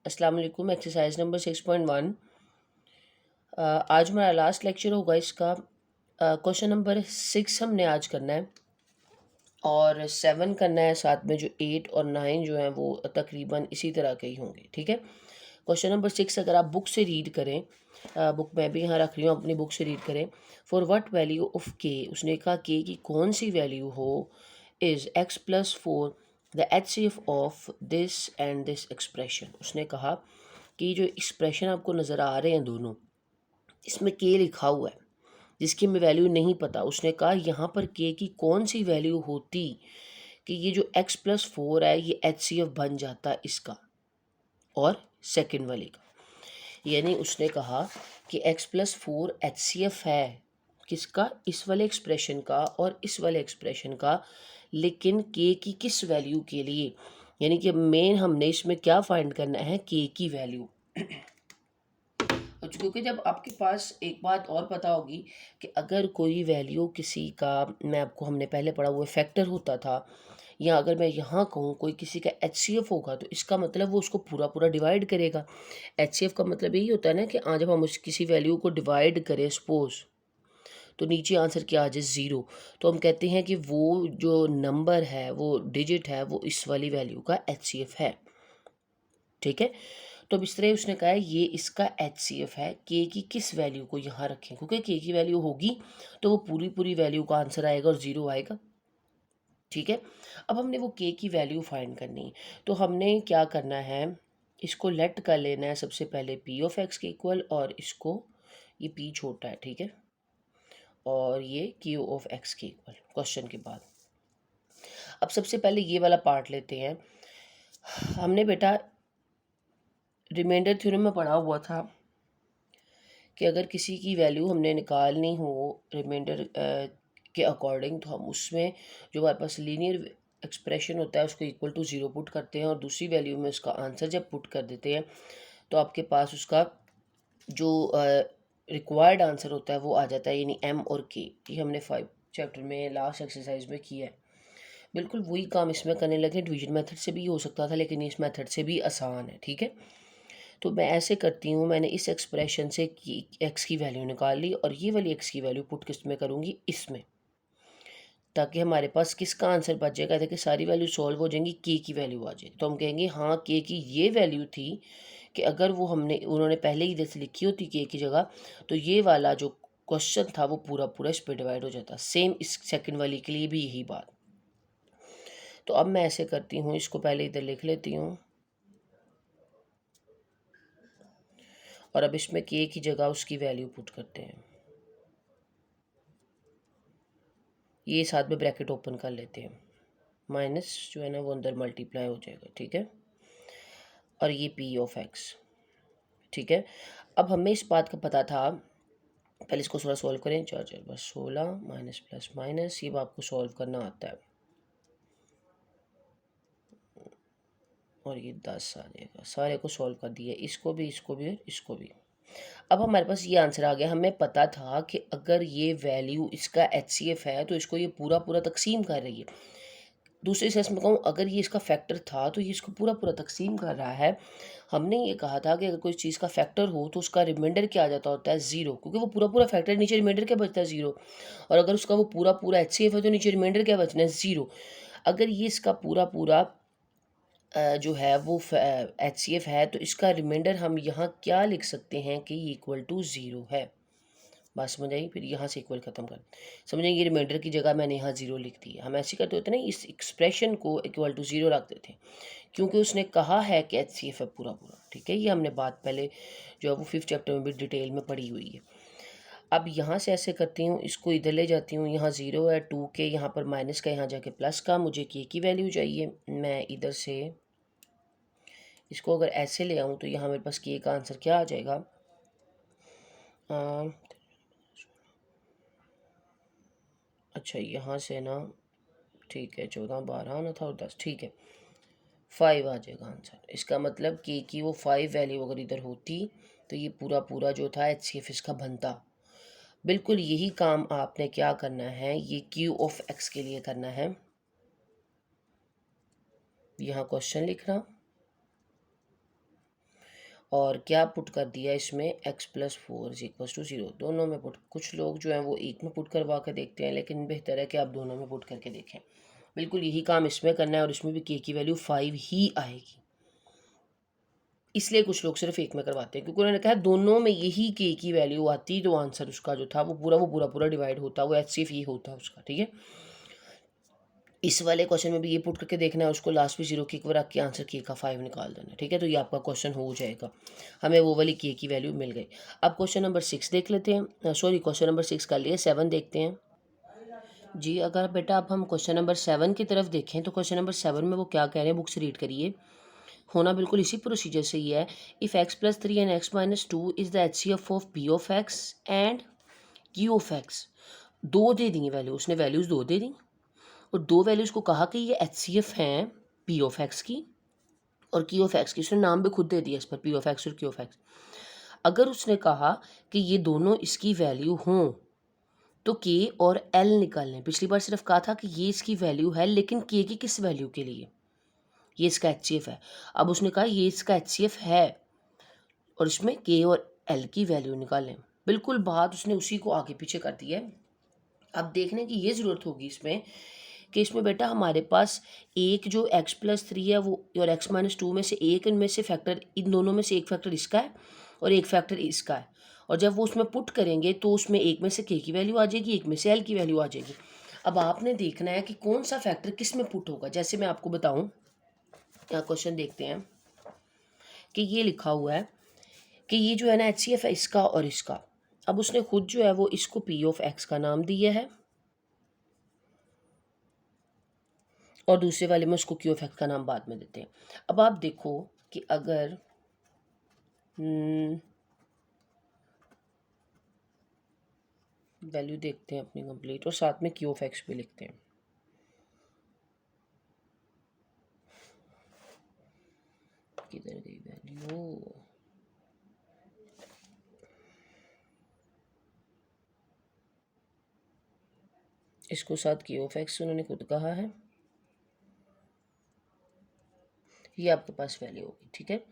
अस्सलाम वालेकुम। Exercise number 6.1। आज हमारा लास्ट लेक्चर होगा इसका। क्वेश्चन नंबर 6 हमने आज करना है और 7 करना है, साथ में जो 8 और 9 जो हैं वो तकरीबन इसी तरह के ही होंगे। ठीक है। क्वेश्चन नंबर 6 अगर आप बुक से रीड करें, बुक मैं भी यहाँ रख रही हूँ, अपनी बुक से रीड करें। फॉर व्हाट वैल्यू ऑफ के, उसने कहा के की कौन सी वैल्यू हो is x+4 the HCF of this and this expression. उसने कहा कि जो एक्सप्रेशन आपको नज़र आ रहे हैं दोनों, इसमें के लिखा हुआ है जिसकी हमें वैल्यू नहीं पता। उसने कहा यहाँ पर के की कौन सी वैल्यू होती कि ये जो x+4 है ये HCF बन जाता इसका और सेकंड वाले का। यानी उसने कहा कि x+4 HCF है किसका, इस वाले एक्सप्रेशन का और इस वाले एक्सप्रेशन का, लेकिन के की किस वैल्यू के लिए। यानी कि मेन हमने इसमें क्या फाइंड करना है, के की वैल्यू। क्योंकि जब आपके पास एक बात और पता होगी कि अगर कोई वैल्यू किसी का, मैं आपको हमने पहले पढ़ा हुआ फैक्टर होता था, या अगर मैं यहाँ कहूँ कोई किसी का HCF होगा तो इसका मतलब वो उसको पूरा पूरा डिवाइड करेगा। HCF का मतलब यही होता है ना कि आज जब हम उस किसी वैल्यू को डिवाइड करें सपोज, तो नीचे आंसर क्या आ जाए 0, तो हम कहते हैं कि वो जो नंबर है, वो डिजिट है, वो इस वाली वैल्यू का HCF है। ठीक है। तो अब इस तरह उसने कहा है ये इसका HCF है। के की किस वैल्यू को यहाँ रखें, क्योंकि के की वैल्यू होगी तो वो पूरी पूरी वैल्यू का आंसर आएगा और 0 आएगा। ठीक है। अब हमने वो के की वैल्यू फाइंड करनी है, तो हमने क्या करना है, इसको लेट कर लेना है सबसे पहले पी ऑफ एक्स के इक्वल, और इसको, ये पी छोटा है, ठीक है, और ये क्यू ऑफ एक्स के इक्वल क्वेश्चन के बाद। अब सबसे पहले ये वाला पार्ट लेते हैं। हमने बेटा रिमाइंडर थ्योरम में पढ़ा हुआ था कि अगर किसी की वैल्यू हमने निकालनी हो रिमाइंडर के अकॉर्डिंग, तो हम उसमें जो हमारे पास लीनियर एक्सप्रेशन होता है उसको इक्वल टू 0 पुट करते हैं, और दूसरी वैल्यू में उसका आंसर जब पुट कर देते हैं तो आपके पास उसका जो रिक्वायर्ड आंसर होता है वो आ जाता है, यानी एम और के। ये हमने 5 चैप्टर में लास्ट एक्सरसाइज में किया है। बिल्कुल वही काम इसमें करने लगे। डिवीजन मेथड से भी हो सकता था, लेकिन इस मेथड से भी आसान है। ठीक है। तो मैं ऐसे करती हूँ, मैंने इस एक्सप्रेशन से एक्स की वैल्यू निकाल ली और ये वाली एक्स की वैल्यू पुट किस में करूँगी, इसमें, ताकि हमारे पास किसका आंसर बच जाएगा। देखिए सारी वैल्यू सॉल्व हो जाएंगी, के की वैल्यू आ जाएगी, तो हम कहेंगे हाँ के की ये वैल्यू थी कि अगर वो उन्होंने पहले ही जैसे लिखी होती के की जगह, तो ये वाला जो क्वेश्चन था वो पूरा पूरा इस पर डिवाइड हो जाता। सेम इस सेकंड वाली के लिए भी यही बात। तो अब मैं ऐसे करती हूँ, इसको पहले इधर लिख लेती हूँ, और अब इसमें के की जगह उसकी वैल्यू पुट करते हैं। ये साथ में ब्रैकेट ओपन कर लेते हैं, माइनस जो है ना वो अंदर मल्टीप्लाई हो जाएगा। ठीक है। और ये पी ऑफ एक्स। ठीक है। अब हमें इस बात का पता था, पहले इसको थोड़ा सॉल्व करें। 4 4 बस 16 माइनस प्लस माइनस, ये आपको सॉल्व करना आता है, और ये 10 आ जाएगा। सारे को सॉल्व कर दिया, इसको भी, इसको भी और इसको भी। अब हमारे पास ये आंसर आ गया। हमें पता था कि अगर ये वैल्यू इसका HCF है तो इसको ये पूरा पूरा तकसीम कर रही है। दूसरे सेंस में कहूँ, अगर ये इसका फैक्टर था तो ये इसको पूरा पूरा तकसीम कर रहा है। हमने ये कहा था कि अगर कोई चीज़ का फैक्टर हो तो उसका रिमाइंडर क्या आ जाता होता है 0, क्योंकि वो पूरा पूरा फैक्टर, नीचे रिमाइंडर क्या बचता है 0। और अगर उसका वो पूरा पूरा HCF है तो नीचे रिमाइंडर क्या बचना है 0। अगर ये इसका पूरा पूरा जो है वो HCF है तो इसका रिमाइंडर हम यहाँ क्या लिख सकते हैं कि इक्वल टू 0 है। बात समझ आई। फिर यहाँ से इक्वल ख़त्म कर समझेंगे, रिमाइंडर की जगह मैंने यहाँ 0 लिख दी। हम ऐसे करते होते ना, इस एक्सप्रेशन को इक्वल टू 0 रख देते हैं, क्योंकि उसने कहा है कि HCF है पूरा पूरा। ठीक है। ये हमने बात पहले जो है वो 5th चैप्टर में भी डिटेल में पढ़ी हुई है। अब यहाँ से ऐसे करती हूँ, इसको इधर ले जाती हूँ, यहाँ 0 है, 2 के यहाँ पर माइनस का, यहाँ जाके प्लस का। मुझे के की वैल्यू चाहिए। मैं इधर से इसको अगर ऐसे ले आऊँ तो यहाँ मेरे पास के का आंसर क्या आ जाएगा, अच्छा यहाँ से ना, ठीक है, 14 12 आना था और 10, ठीक है, 5 आ जाएगा आंसर। इसका मतलब के की वो 5 वैल्यू अगर इधर होती तो ये पूरा पूरा जो था HCF इसका बनता। बिल्कुल यही काम आपने क्या करना है, ये क्यू ऑफ एक्स के लिए करना है। यहाँ क्वेश्चन लिखना, और क्या पुट कर दिया इसमें, x plus 4 is equal to 0, दोनों में पुट। कुछ लोग जो हैं वो एक में पुट करवा कर देखते हैं, लेकिन बेहतर है कि आप दोनों में पुट करके देखें। बिल्कुल यही काम इसमें करना है और इसमें भी k की वैल्यू 5 ही आएगी। इसलिए कुछ लोग सिर्फ एक में करवाते हैं, क्योंकि उन्होंने कहा दोनों में यही k की वैल्यू आती, तो आंसर उसका जो था वो पूरा डिवाइड होता, वो HCF ही होता उसका। ठीक है, इस वाले क्वेश्चन में भी ये पुट करके देखना है, उसको लास्ट में 0 के एक बार आपके आंसर k का 5 निकाल देना है। ठीक है, तो ये आपका क्वेश्चन हो जाएगा, हमें वो वाली k की वैल्यू मिल गई। अब क्वेश्चन नंबर 6 देख लेते हैं, सॉरी क्वेश्चन नंबर 6 कर लिए, 7 देखते हैं जी। अगर बेटा अब हम क्वेश्चन नंबर 7 की तरफ देखें तो क्वेश्चन नंबर 7 में वो क्या कह रहे हैं, बुक से रीड करिए। होना बिल्कुल इसी प्रोसीजर से ही है। If x plus 3 and x minus 2 is the HCF of p of x and q of x। दो दे दी वैल्यू, उसने वैल्यूज़ दो दे दी और दो वैल्यूज़ को कहा कि ये HCF हैं p ऑफ x की और q ऑफ x की, उसने नाम भी खुद दे दिया इस पर, p ऑफ x और q ऑफ x। अगर उसने कहा कि ये दोनों इसकी वैल्यू हों तो k और l निकाल लें। पिछली बार सिर्फ कहा था कि ये इसकी वैल्यू है, लेकिन k की किस वैल्यू के लिए, ये इसका HCF है। अब उसने कहा ये इसका HCF है और इसमें k और l की वैल्यू निकालें। बिल्कुल बात उसने उसी को आगे पीछे कर दी है। अब देखने की ये ज़रूरत होगी इसमें कि इसमें बेटा हमारे पास एक जो x प्लस 3 है वो और x माइनस 2 में से एक, इनमें से फैक्टर, इन दोनों में से एक फैक्टर इसका है और एक फैक्टर इसका है, और जब वो उसमें पुट करेंगे तो उसमें एक में से k की वैल्यू आ जाएगी, एक में से l की वैल्यू आ जाएगी। अब आपने देखना है कि कौन सा फैक्टर किस में पुट होगा। जैसे मैं आपको बताऊं, क्वेश्चन देखते हैं कि ये लिखा हुआ है कि ये जो है ना HCF है इसका और इसका। अब उसने खुद जो है वो इसको p ऑफ x का नाम दिया है और दूसरे वाले में उसको q ऑफ x का नाम बाद में देते हैं। अब आप देखो कि अगर वैल्यू देखते हैं अपनी कंप्लीट और साथ में q ऑफ x भी लिखते हैं। किधर गई वैल्यू, इसको साथ q ऑफ x उन्होंने खुद कहा है, ये आपके पास वैल्यू होगी। ठीक है,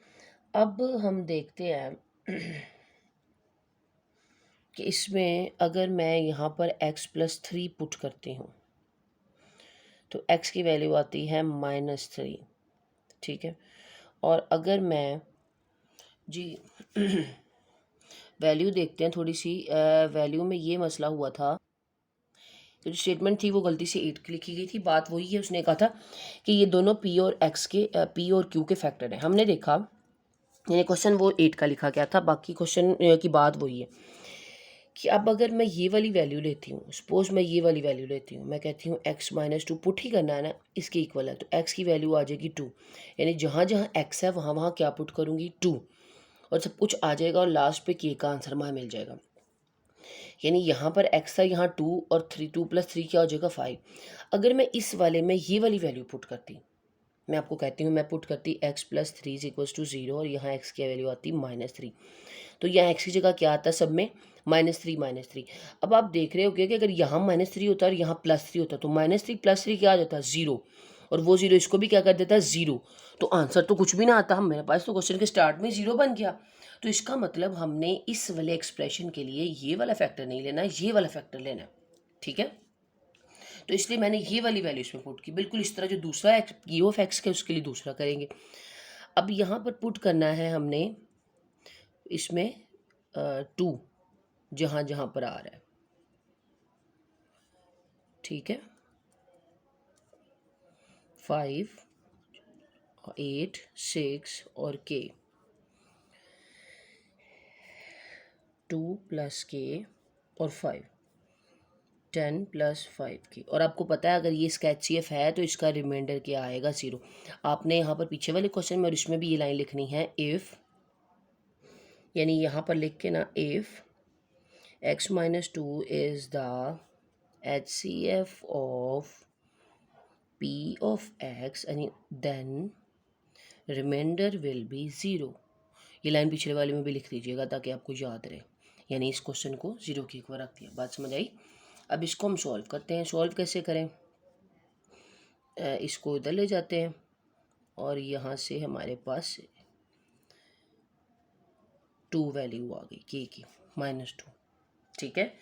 अब हम देखते हैं कि इसमें अगर मैं यहाँ पर x प्लस 3 पुट करती हूँ तो x की वैल्यू आती है -3। ठीक है, और अगर मैं जी वैल्यू देखते हैं थोड़ी सी, वैल्यू में ये मसला हुआ था, जो स्टेटमेंट थी वो गलती से 8 की लिखी गई थी। बात वही है, उसने कहा था कि ये दोनों p और x के p और q के फैक्टर हैं। हमने देखा यानी क्वेश्चन वो 8 का लिखा गया था, बाकी क्वेश्चन की बात वही है कि अब अगर मैं ये वाली वैल्यू लेती हूँ, सपोज मैं ये वाली वैल्यू लेती हूँ, मैं कहती हूँ x माइनस 2 पुट ही करना है ना, इसके इक्वल है, तो x की वैल्यू आ जाएगी 2, यानी जहाँ जहाँ x है वहाँ वहाँ क्या पुट करूँगी 2, और सब कुछ आ जाएगा और लास्ट पे k का आंसर वहाँ मिल जाएगा। यानी यहाँ पर x था, यहाँ 2 और 3, 2 प्लस 3 क्या हो जाएगा 5। अगर मैं इस वाले में ये वाली वैल्यू पुट करती, मैं आपको कहती हूँ मैं पुट करती x plus 3 is equal to 0 और यहाँ x की वैल्यू आती -3, तो यहाँ x की जगह क्या आता है सब में -3। अब आप देख रहे हो कि अगर यहाँ -3 होता है और यहाँ +3 होता है तो -3 + 3 क्या आ जाता है 0, और वो 0 इसको भी क्या कर देता है 0, तो आंसर तो कुछ भी ना आता। हम मेरे पास तो क्वेश्चन के स्टार्ट में 0 बन गया। तो इसका मतलब हमने इस वाले एक्सप्रेशन के लिए ये वाला फैक्टर नहीं लेना, ये वाला फैक्टर लेना है। ठीक है, तो इसलिए मैंने ये वाली वैल्यू इसमें पुट की, बिल्कुल इस तरह जो दूसरा p ऑफ x के उसके लिए दूसरा करेंगे। अब यहाँ पर पुट करना है हमने इसमें 2 जहाँ जहाँ पर आ रहा है। ठीक है, 5, 8, 6 और k, 2 + k और 5, 10 + 5 की। और आपको पता है अगर ये इसका HCF है तो इसका रिमाइंडर क्या आएगा 0। आपने यहाँ पर पीछे वाले क्वेश्चन में और इसमें भी ये लाइन लिखनी है इफ़, यानी यहाँ पर लिख के ना if x minus 2 is the HCF of p of x यानी देन रिमाइंडर विल बी 0। ये लाइन पिछले वाले में भी लिख दीजिएगा ताकि आपको याद रहे, यानी इस क्वेश्चन को 0 की एक बार रख दिया। बात समझ आई? अब इसको हम सॉल्व करते हैं। सॉल्व कैसे करें, इसको इधर ले जाते हैं और यहाँ से हमारे पास 2 वैल्यू आ गई के की -2। ठीक है,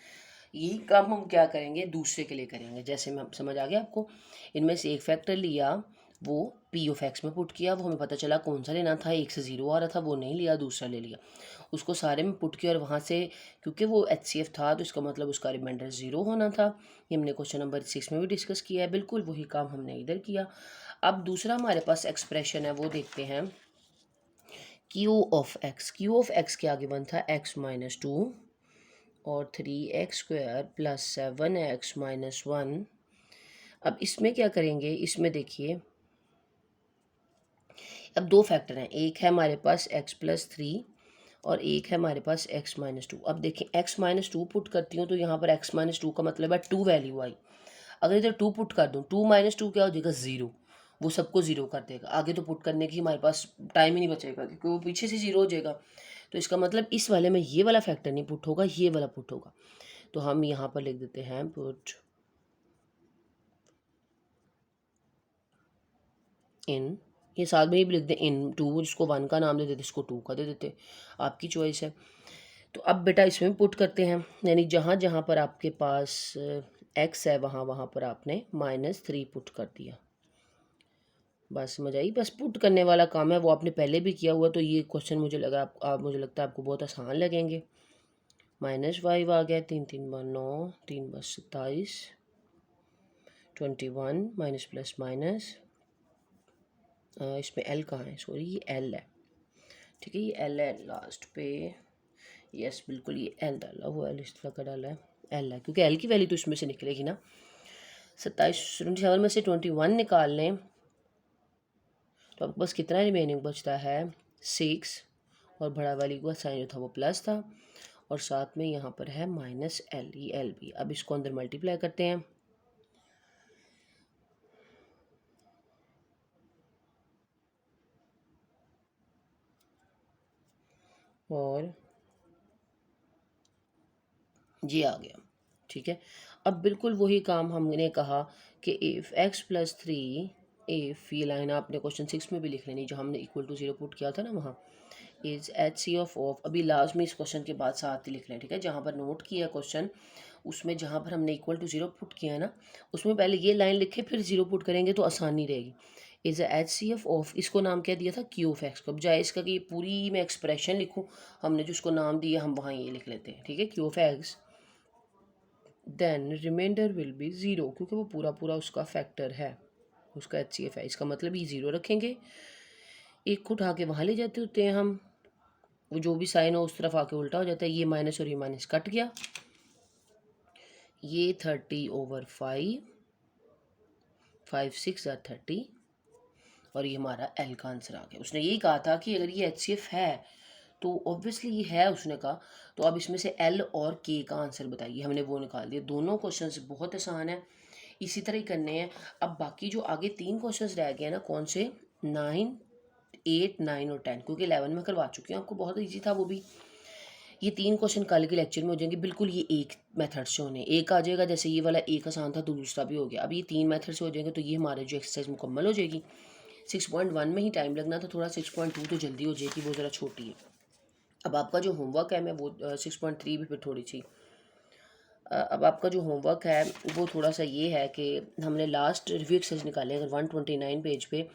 यही काम हम क्या करेंगे दूसरे के लिए करेंगे। जैसे मैं समझ आ गया आपको, इनमें से एक फैक्टर लिया, वो पी ऑफ एक्स में पुट किया, वो हमें पता चला कौन सा लेना था, एक से 0 आ रहा था वो नहीं लिया, दूसरा ले लिया, उसको सारे में पुट किया और वहाँ से क्योंकि वो HCF था तो इसका मतलब उसका रिमाइंडर 0 होना था। ये हमने क्वेश्चन नंबर 6 में भी डिस्कस किया है, बिल्कुल वही काम हमने इधर किया। अब दूसरा हमारे पास एक्सप्रेशन है, वो देखते हैं। क्यू ऑफ एक्स के आगे वन था x-2 और 3x² + 7x-1। अब इसमें क्या करेंगे, इसमें देखिए अब दो फैक्टर हैं, एक है हमारे पास x+3 और एक है हमारे पास x-2। अब देखिए x-2 पुट करती हूँ तो यहाँ पर x-2 का मतलब है 2 वैल्यू आई। अगर इधर 2 पुट कर दूँ, 2 - 2 क्या हो जाएगा 0, वो सबको 0 कर देगा। आगे तो पुट करने की हमारे पास टाइम ही नहीं बचेगा क्योंकि वो पीछे से 0 हो जाएगा। तो इसका मतलब इस वाले में ये वाला फैक्टर नहीं पुट होगा, ये वाला पुट होगा। तो हम यहाँ पर लिख देते हैं पुट इन, ये साथ में ही लिख दे इन 2, जिसको 1 का नाम दे देते, इसको 2 का दे देते, आपकी चॉइस है। तो अब बेटा इसमें पुट करते हैं, यानी जहाँ जहाँ पर आपके पास x है वहाँ वहाँ पर आपने -3 पुट कर दिया। बस समझ आई, बस पुट करने वाला काम है, वो आपने पहले भी किया हुआ। तो ये क्वेश्चन मुझे लगा आप मुझे लगता है आपको बहुत आसान लगेंगे। -5 आ गया, 3 3 = 9, 3 × 27, 21 माइनस प्लस माइनस, इसमें L कहाँ है, सॉरी ये L है। ठीक है, ये L है लास्ट पे, यस बिल्कुल ये L डाला हुआ, L इस तरह का डाला है, L है क्योंकि L की वैल्यू तो इसमें से निकलेगी ना। 27 में से 21 निकाल लें तो आपके पास कितना रिमेनिंग बचता है 6, और बड़ा वाली का साइन जो था वो प्लस था, और साथ में यहाँ पर है -L, ये L भी। अब इसको अंदर मल्टीप्लाई करते हैं, और ये आ गया। ठीक है, अब बिल्कुल वही काम हमने कहा कि इफ़ x+3, इफ़ ये लाइन आपने क्वेश्चन 6 में भी लिख लेनी, जो हमने = 0 पुट किया था ना, वहाँ इज़ HCF ऑफ, अभी लास्ट में इस क्वेश्चन के बाद साथ ही लिख लें। ठीक है, जहाँ पर नोट किया क्वेश्चन उसमें जहाँ पर हमने =0 पुट किया है ना, उसमें पहले ये लाइन लिखे फिर 0 पुट करेंगे तो आसानी रहेगी। इज़ HCF ऑफ, इसको नाम क्या दिया था क्यू ऑफ एक्स को। अब जाए इसका कि ये पूरी मैं एक्सप्रेशन लिखूँ, हमने जो उसको नाम दिया हम वहाँ ये लिख लेते हैं। ठीक है, q of x, then remainder will be 0, क्योंकि वो पूरा पूरा उसका फैक्टर है, उसका HCF है, इसका मतलब ये 0 रखेंगे। एक को उठा के वहाँ ले जाते होते हैं हम, वो जो भी साइन हो उस तरफ आके उल्टा हो जाता है, ये माइनस और ये माइनस कट गया, ये 30/5, 5 6 = 30, और ये हमारा L का आंसर आ गया। उसने यही कहा था कि अगर ये HCF है तो ऑब्वियसली ये है, उसने कहा, तो अब इसमें से L और K का आंसर बताइए। हमने वो निकाल दिया। दोनों क्वेश्चंस बहुत आसान है, इसी तरह ही करने हैं। अब बाकी जो आगे 3 क्वेश्चंस रह गए हैं ना, कौन से, 9, 8, 9 और 10, क्योंकि 11 में करवा चुकी हूँ आपको, बहुत ईजी था वो भी। ये 3 क्वेश्चन कल के लेक्चर में हो जाएंगे, बिल्कुल ये एक मेथड से होने, एक आ जाएगा, जैसे ये वाला एक आसान था तो दूसरा भी हो गया। अब ये 3 मेथड से हो जाएंगे तो ये हमारे जो एक्सरसाइज मुकम्मल हो जाएगी। 6.1 में ही टाइम लगना था थोड़ा, 6.2 तो जल्दी हो जाएगी, वो ज़रा छोटी है। अब आपका जो होमवर्क है, मैं वो 6.3 भी फिर थोड़ी सी, अब आपका जो होमवर्क है वो थोड़ा सा ये है कि हमने लास्ट रिव्यू एक्सरसाइज निकाले अगर 129 पेज पे,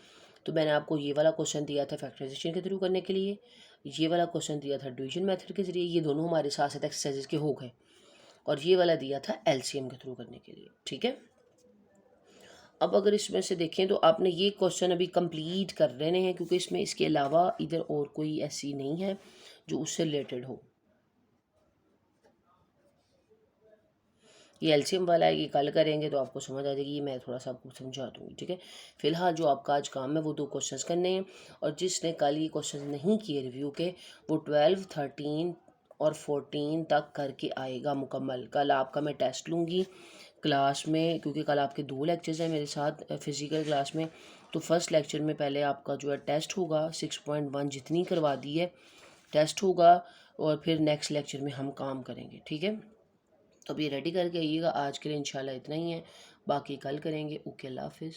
तो मैंने आपको ये वाला क्वेश्चन दिया था फैक्टराइजेशन के थ्रू करने के लिए, ये वाला क्वेश्चन दिया था डिवीजन मेथड के ज़रिए, ये दोनों हमारे साथ साथ एक्सरसाइजेज के हो गए, और ये वाला दिया था LCM के थ्रू करने के लिए। ठीक है, अब अगर इसमें से देखें तो आपने ये क्वेश्चन अभी कंप्लीट कर रहे हैं, क्योंकि इसमें इसके अलावा इधर और कोई ऐसी नहीं है जो उससे रिलेटेड हो। ये LCM वाला है, ये कल करेंगे तो आपको समझ आ जाएगी, ये मैं थोड़ा सा आपको समझा दूँगी। ठीक है, फिलहाल जो आपका आज काम है वो 2 क्वेश्चंस करने हैं, और जिसने कल ये क्वेश्चन नहीं किए रिव्यू के, वो 12, 13 और 14 तक करके आएगा मुकम्मल। कल आपका मैं टेस्ट लूँगी क्लास में, क्योंकि कल आपके 2 लेक्चर्स हैं मेरे साथ फिज़िकल क्लास में। तो फर्स्ट लेक्चर में पहले आपका जो है टेस्ट होगा, 6.1 जितनी करवा दी है टेस्ट होगा, और फिर नेक्स्ट लेक्चर में हम काम करेंगे। ठीक है, तो अब ये रेडी करके आइएगा। आज के लिए इंशाल्लाह इतना ही है, बाकी कल करेंगे। ओके, अल्लाह हाफिज़।